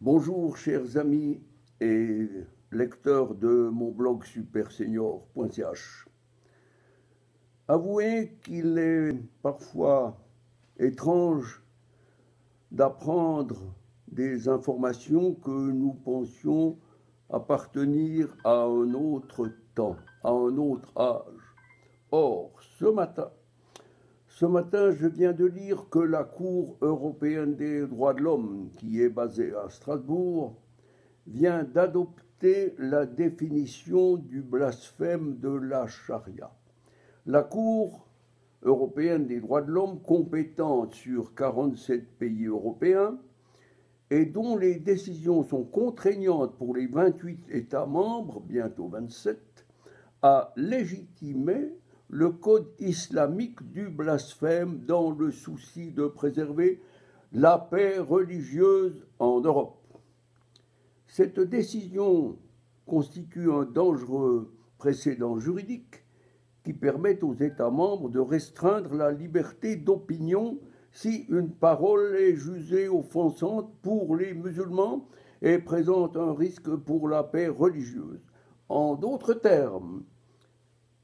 Bonjour chers amis et lecteurs de mon blog supersenior.ch. Avouez qu'il est parfois étrange d'apprendre des informations que nous pensions appartenir à un autre temps, à un autre âge. Or, ce matin, je viens de lire que la Cour européenne des droits de l'homme, qui est basée à Strasbourg, vient d'adopter la définition du blasphème de la charia. La Cour européenne des droits de l'homme, compétente sur 47 pays européens et dont les décisions sont contraignantes pour les 28 États membres, bientôt 27, a légitimé le code islamique du blasphème dans le souci de préserver la paix religieuse en Europe. Cette décision constitue un dangereux précédent juridique qui permet aux États membres de restreindre la liberté d'opinion si une parole est jugée offensante pour les musulmans et présente un risque pour la paix religieuse. En d'autres termes,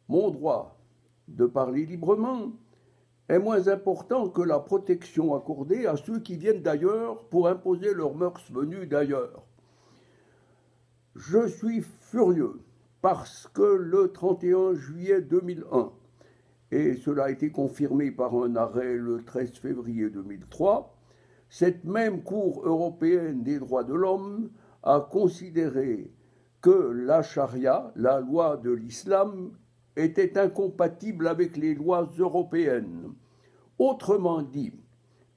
mon droit de parler librement est moins important que la protection accordée à ceux qui viennent d'ailleurs pour imposer leurs mœurs venues d'ailleurs. Je suis furieux parce que le 31 juillet 2001, et cela a été confirmé par un arrêt le 13 février 2003, cette même Cour européenne des droits de l'homme a considéré que la charia, la loi de l'islam, était incompatible avec les lois européennes. Autrement dit,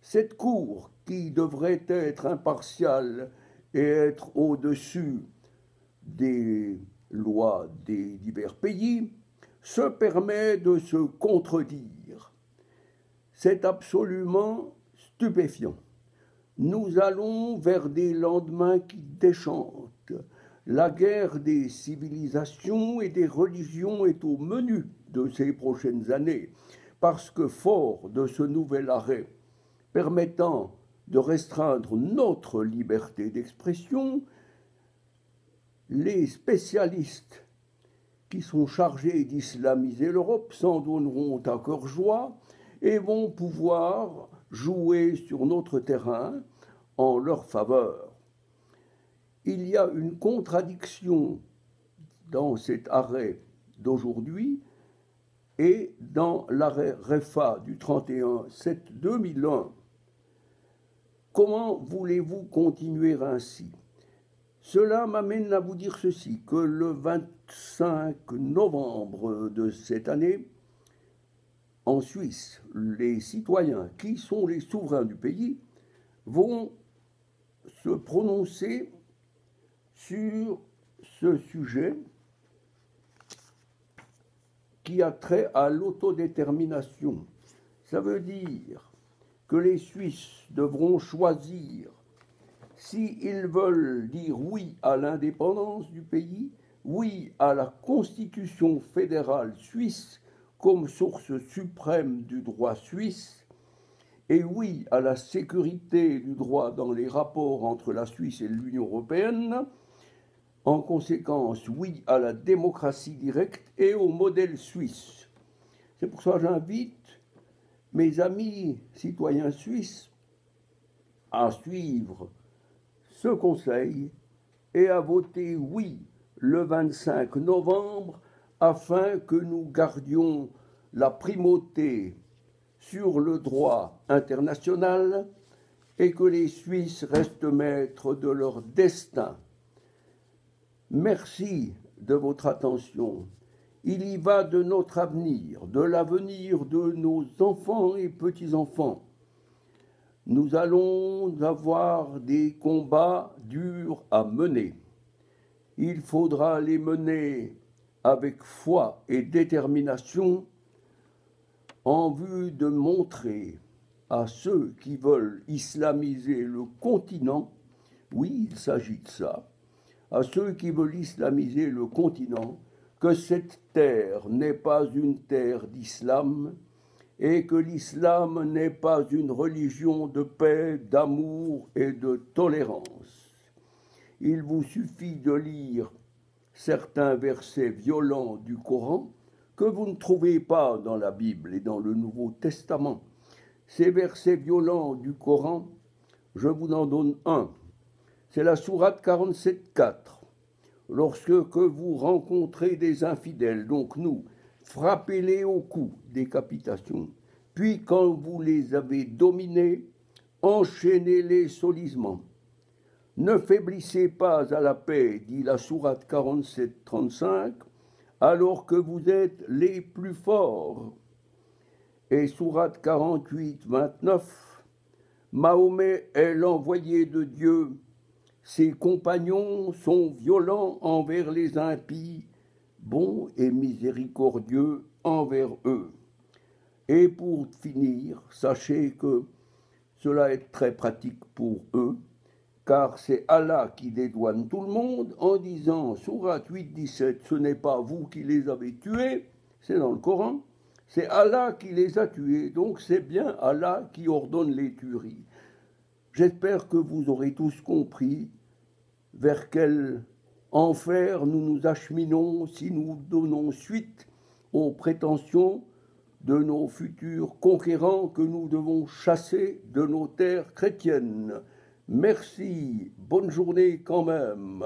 cette Cour, qui devrait être impartiale et être au-dessus des lois des divers pays, se permet de se contredire. C'est absolument stupéfiant. Nous allons vers des lendemains qui déchantent. La guerre des civilisations et des religions est au menu de ces prochaines années, parce que fort de ce nouvel arrêt permettant de restreindre notre liberté d'expression, les spécialistes qui sont chargés d'islamiser l'Europe s'en donneront à cœur joie et vont pouvoir jouer sur notre terrain en leur faveur. Il y a une contradiction dans cet arrêt d'aujourd'hui et dans l'arrêt REFA du 31/7/2001. Comment voulez-vous continuer ainsi ? Cela m'amène à vous dire ceci, que le 25 novembre de cette année, en Suisse, les citoyens, qui sont les souverains du pays, vont se prononcer sur ce sujet qui a trait à l'autodétermination. Ça veut dire que les Suisses devront choisir s'ils veulent dire oui à l'indépendance du pays, oui à la Constitution fédérale suisse comme source suprême du droit suisse, et oui à la sécurité du droit dans les rapports entre la Suisse et l'Union européenne, en conséquence, oui à la démocratie directe et au modèle suisse. C'est pour ça que j'invite mes amis citoyens suisses à suivre ce conseil et à voter oui le 25 novembre afin que nous gardions la primauté sur le droit international et que les Suisses restent maîtres de leur destin. Merci de votre attention. Il y va de notre avenir, de l'avenir de nos enfants et petits-enfants. Nous allons avoir des combats durs à mener. Il faudra les mener avec foi et détermination en vue de montrer à ceux qui veulent islamiser le continent, oui, il s'agit de ça, à ceux qui veulent islamiser le continent, que cette terre n'est pas une terre d'islam et que l'islam n'est pas une religion de paix, d'amour et de tolérance. Il vous suffit de lire certains versets violents du Coran que vous ne trouvez pas dans la Bible et dans le Nouveau Testament. Ces versets violents du Coran, je vous en donne un. C'est la sourate 47,4. Lorsque vous rencontrez des infidèles, donc nous, frappez-les au cou, décapitation. Puis quand vous les avez dominés, enchaînez-les solidement. Ne faiblissez pas à la paix, dit la sourate 47,35, alors que vous êtes les plus forts. Et sourate 48,29, Mahomet est l'envoyé de Dieu. Ses compagnons sont violents envers les impies, bons et miséricordieux envers eux. Et pour finir, sachez que cela est très pratique pour eux, car c'est Allah qui dédouane tout le monde en disant, sourate 8,17, ce n'est pas vous qui les avez tués, c'est dans le Coran, c'est Allah qui les a tués, donc c'est bien Allah qui ordonne les tueries. J'espère que vous aurez tous compris vers quel enfer nous nous acheminons si nous donnons suite aux prétentions de nos futurs conquérants que nous devons chasser de nos terres chrétiennes. Merci, bonne journée quand même.